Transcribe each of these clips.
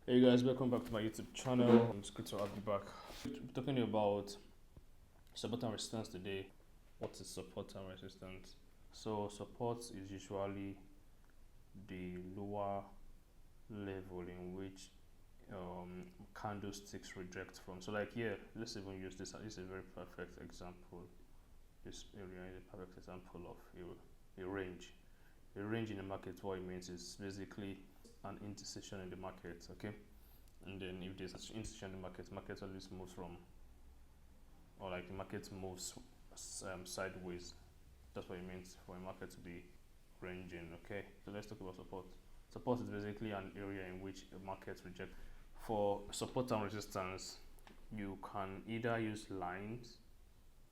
Hey guys, welcome back to my YouTube channel. It's good to have you back. We're talking about support and resistance today. What is support and resistance? So support is usually the lower level in which candlesticks reject from. So like here, let's even use this. This is a very perfect example. This area is a perfect example of a range. A range in the market, what it means is basically an indecision in the market, okay? And then if there's an indecision in the market always moves from, or like the market moves sideways. That's what it means for a market to be ranging, okay? So let's talk about support. Support is basically an area in which a market rejects. For support and resistance, you can either use lines,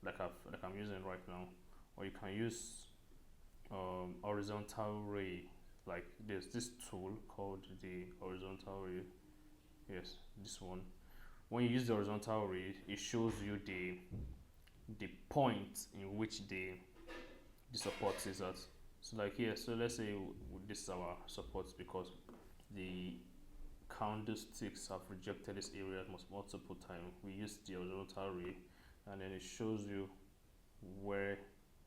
like I'm using right now, or you can use horizontal ray. Like there's this tool called the horizontal ray. Yes, this one. When you use the horizontal ray, it shows you the point in which the support is at. So like here, so let's say this is our support because the candlesticks have rejected this area multiple times. We use the horizontal ray, and then it shows you where,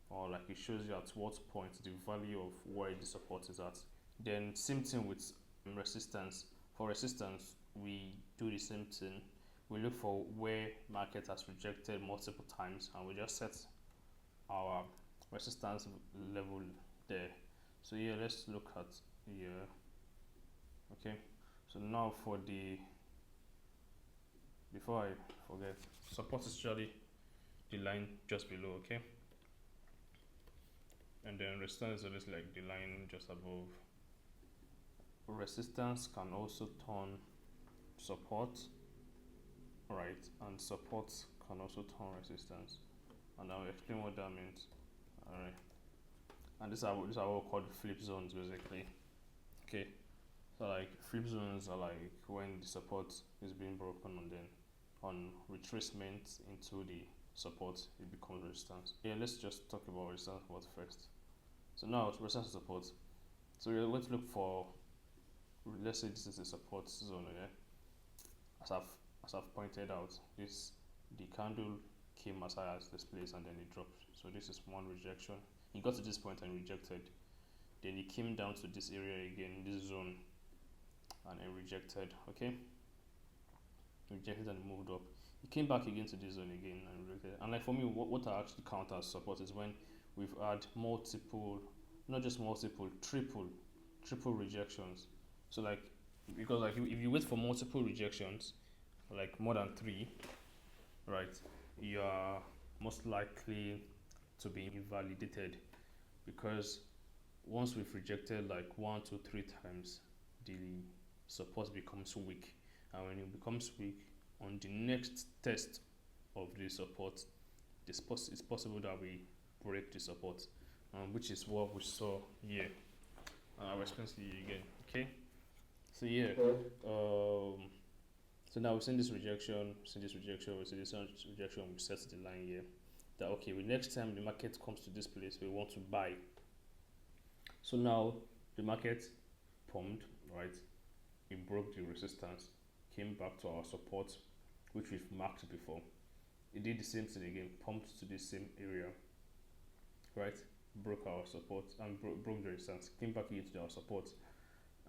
or like it shows you at what point the value of where the support is at. Then same thing with resistance. For resistance, we do the same thing. We look for where market has rejected multiple times, and we just set our resistance level there. So yeah, let's look at here. Okay, so now for the, before I forget, support is usually the line just below, okay? And then resistance is always like the line just above. Resistance can also turn support, right? And support can also turn resistance. And I'll explain what that means. Alright. And these are what we call flip zones basically. Okay. So like flip zones are like when the support is being broken and then on retracement into the support it becomes resistance. Yeah, let's just talk about resistance support first. So now resistance support. So we're going to look for, let's say this is a support zone, okay? As I've pointed out, the candle came as high as this place and then it dropped. So this is one rejection. It got to this point and rejected. Then it came down to this area again, this zone, and it rejected. Okay, rejected and moved up. It came back again to this zone again and rejected. And like for me, what I actually count as support is when we've had multiple, not just multiple, triple rejections. So like, because like if you wait for multiple rejections, like more than three, right, you are most likely to be invalidated, because once we've rejected like 1, 2, 3 times, the support becomes weak, and when it becomes weak, on the next test of the support, it's possible that we break the support, which is what we saw here. I'll explain to you again. Okay, so yeah, so now we've seen this rejection, we see this rejection, we set the line here that okay, next time the market comes to this place, we want to buy. So now the market pumped, right? It broke the resistance, came back to our support, which we've marked before. It did the same thing again, pumped to the same area, right? Broke our support and broke the resistance, came back into our support.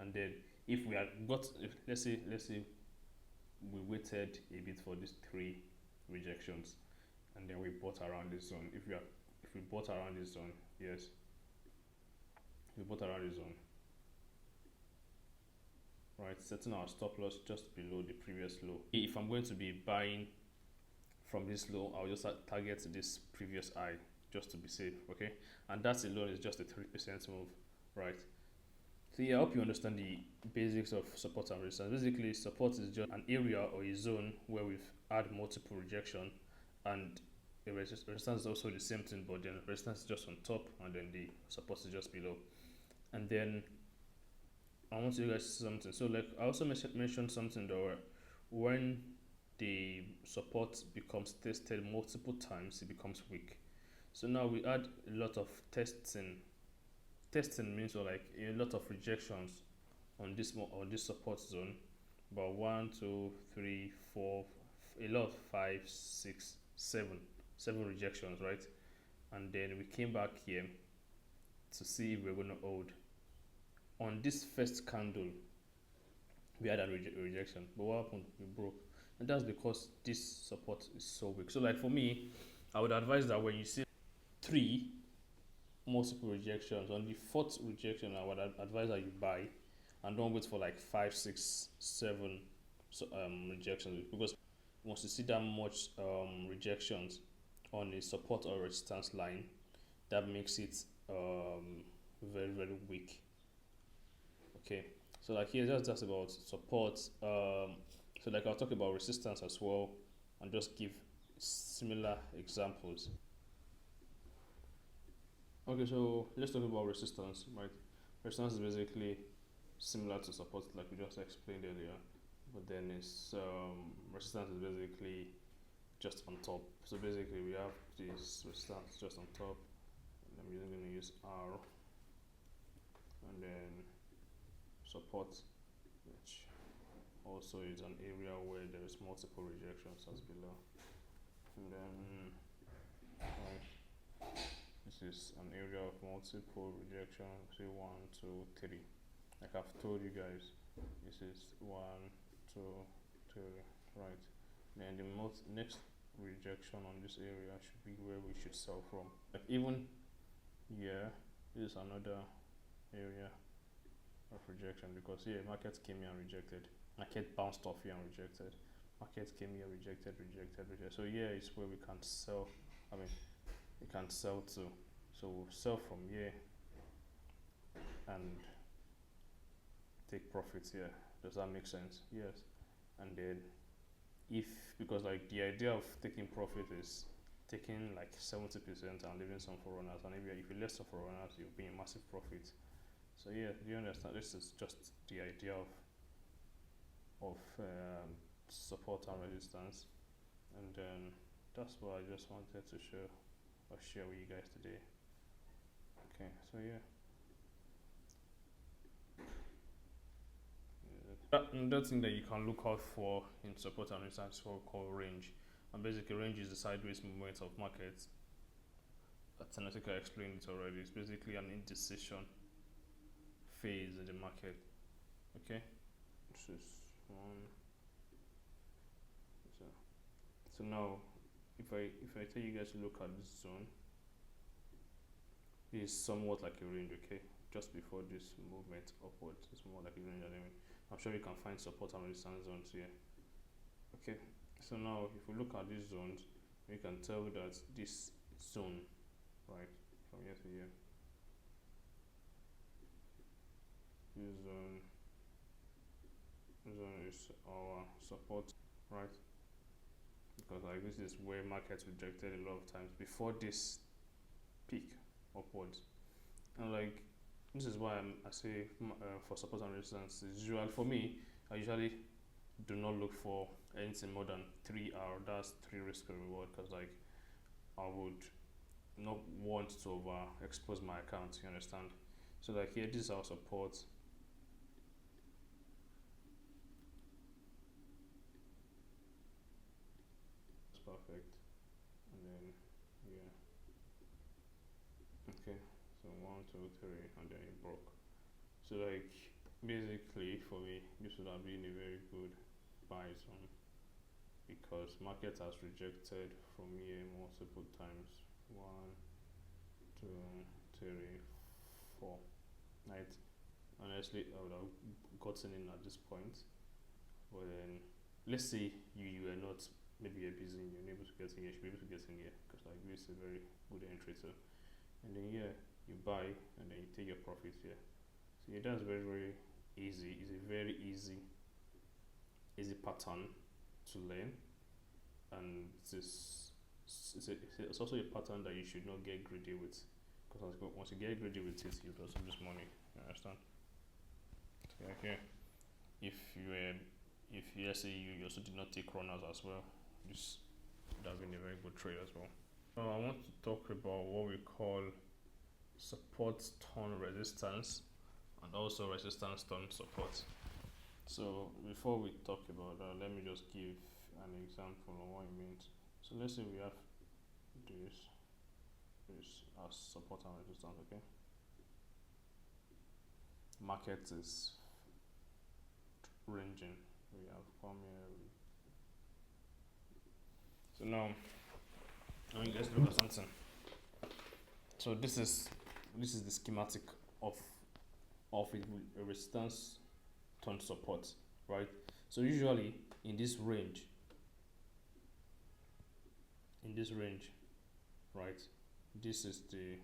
And then if we had got, let's say we waited a bit for these three rejections, and then we bought around this zone. If we bought around this zone, yes, we bought around this zone, right, setting our stop loss just below the previous low. If I'm going to be buying from this low, I'll just target this previous high just to be safe, okay? And that alone is just a 3% move, right? So yeah, I hope you understand the basics of support and resistance. Basically, support is just an area or a zone where we've had multiple rejection, and the resistance is also the same thing, but then resistance is just on top and then the support is just below. And then I want you guys to see something. So like I also mentioned something though, when the support becomes tested multiple times, it becomes weak. So now we add a lot of testing. Testing means like a lot of rejections on this support zone. But 1, 2, 3, 4, a lot, 5, 6, 7 rejections, right? And then we came back here to see if we're going to hold. On this first candle, we had a rejection, but what happened? We broke, and that's because this support is so weak. So, like for me, I would advise that when you see 3 multiple rejections, on the 4th rejection, I would advise that you buy, and don't wait for like 5, 6, 7 rejections, because once you see that much rejections on a support or resistance line, that makes it very, very weak. Okay, so like here, just about support. So like I'll talk about resistance as well, and just give similar examples. Okay, so let's talk about resistance, right? Resistance is basically similar to support, like we just explained earlier, but then it's resistance is basically just on top. So basically, we have this resistance just on top. And I'm going to use R, and then support, which also is an area where there is multiple rejections as below. And then this is an area of multiple rejections. Say 1, 2, 3. Like I've told you guys, this is 1, 2, 3, right? Then the next rejection on this area should be where we should sell from. Like even here, this is another area of rejection, because here market came here and rejected. Market bounced off here and rejected. Market came here, rejected. So here is where we can sell. I mean, we can sell to. So we'll sell from here and take profits here. Does that make sense? Yes. And then because like the idea of taking profit is taking like 70% and leaving some for runners, and if you left some for runners, you'll be in massive profit. So yeah, do you understand? This is just the idea of support and resistance, and then that's what I just wanted to show or share with you guys today. Okay, so yeah. Another thing that you can look out for in support and resistance is what we call range. And basically, range is the sideways movement of markets. I think I explained it already. It's basically an indecision phase in the market. Okay, this is one. So now, if I tell you guys to look at this zone, it is somewhat like a range. Okay, just before this movement upwards, it's more like a range. I'm sure you can find support and resistance zones here. Okay, so now if we look at these zones, we can tell that this zone, right, from here to here, this zone is our support, right? Because like this is where markets rejected a lot of times before this peak upwards, and like this is why I say for support and resistance, it's usual for me. I usually do not look for anything more than 3R. That's 3 risk and reward, because like I would not want to overexpose my account. You understand? So like here, this is our support. It's perfect, and then yeah. Okay, so 1, 2, 3, and then it broke. So like basically for me, this would have been a very good buy zone, because market has rejected from here multiple times. 1, 2, 3, 4. Right? Honestly, I would have gotten in at this point, but then let's say you are not, maybe you're busy, you're unable to get in here. You should be able to get in here, because like this is a very good entry too. And then here you buy, and then you take your profits here. So yeah, that's very, very easy. It's a very easy pattern to learn, and it's also a pattern that you should not get greedy with, because once you get greedy with it, you also lose money. You understand? So okay, if let's say you also did not take runners as well, this would have been a very good trade as well. Now I want to talk about what we call support turn resistance, and also resistance turn support. So before we talk about that, let me just give an example of what it means. So let's say we have this as support and resistance, okay? Market is ranging. We have come here. So now, let's look at something. So this is the schematic of a resistance turn support, right? So usually in this range, right? This is the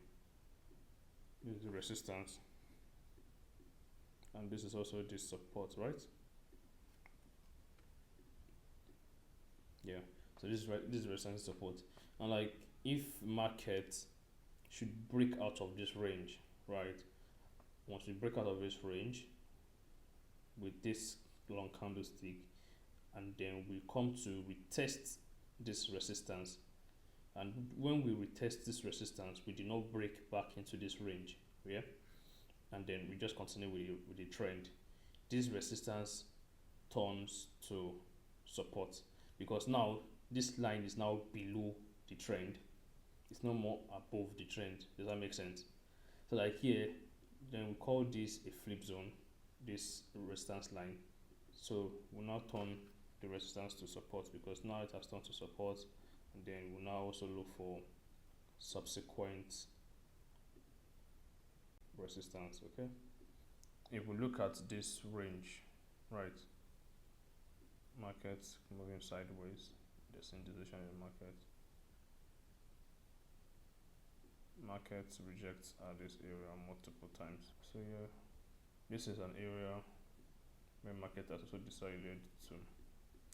resistance, and this is also the support, right? Yeah. So this is resistance support, and like if market should break out of this range, right? Once we break out of this range with this long candlestick, and then we come to retest this resistance, and when we retest this resistance, we do not break back into this range, yeah, and then we just continue with the trend. This resistance turns to support, because now this line is now below the trend. It's no more above the trend. Does that make sense? So like here, then we call this a flip zone, this resistance line. So we'll now turn the resistance to support, because now it has turned to support, and then we'll now also look for subsequent resistance, okay? If we look at this range, right, market moving sideways, there's indecision in the market rejects at this area multiple times. So yeah, this is an area where market has also decided to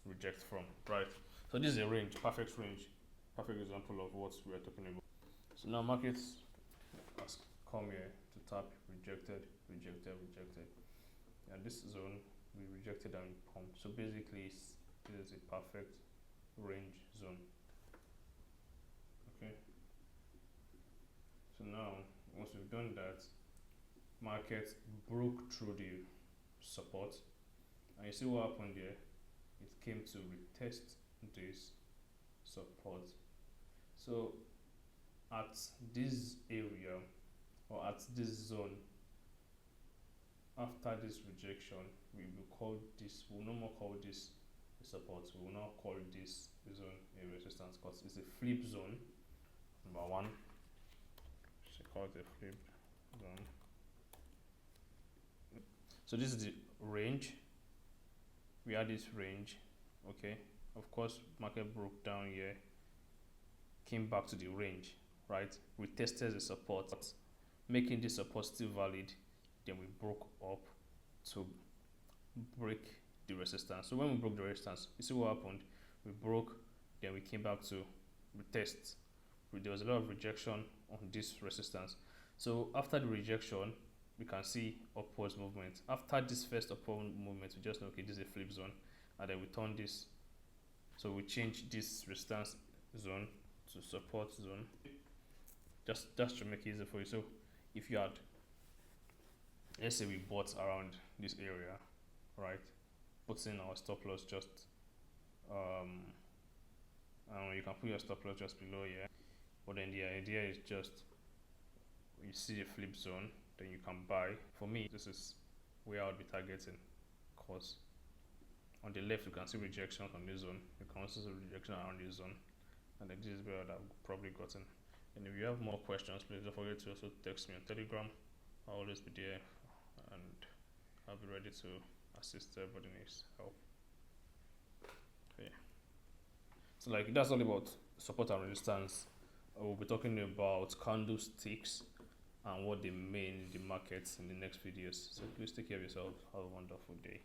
reject from, right? So this is a range, perfect example of what we are talking about. So now market has come here to tap, rejected, and this zone we rejected and pumped. So basically this is a perfect range zone, okay? So now once we've done that, market broke through the support, and you see what happened there. It came to retest this support. So at this area, or at this zone, after this rejection, we will call this, we'll no more call this a support, we will now call this zone a resistance, because it's a flip zone. Number one, so call it a flip zone. So this is the range. We had this range, okay? Of course, market broke down here, came back to the range, right? We tested the support, making this support still valid. Then we broke up to break the resistance. So when we broke the resistance, you see what happened? We broke, then we came back to retest. There was a lot of rejection on this resistance. So after the rejection, we can see upwards movement. After this first upward movement, we just know, okay, this is a flip zone, and then we turn this. So we change this resistance zone to support zone. Just to make it easier for you. So if you had, let's say we bought around this area, right? Putting our stop loss just, and you can put your stop loss just below here. But then the idea is just, you see a flip zone, then you can buy. For me, this is where I would be targeting, because on the left you can see rejection on this zone, you can also see rejection around this zone, and then this is where I've probably gotten. And if you have more questions, please don't forget to also text me on Telegram. I'll always be there, and I'll be ready to assist everybody needs help. Okay. So like that's all about support and resistance. We'll be talking about candlesticks and what they mean in the markets in the next videos. So please take care of yourself. Have a wonderful day.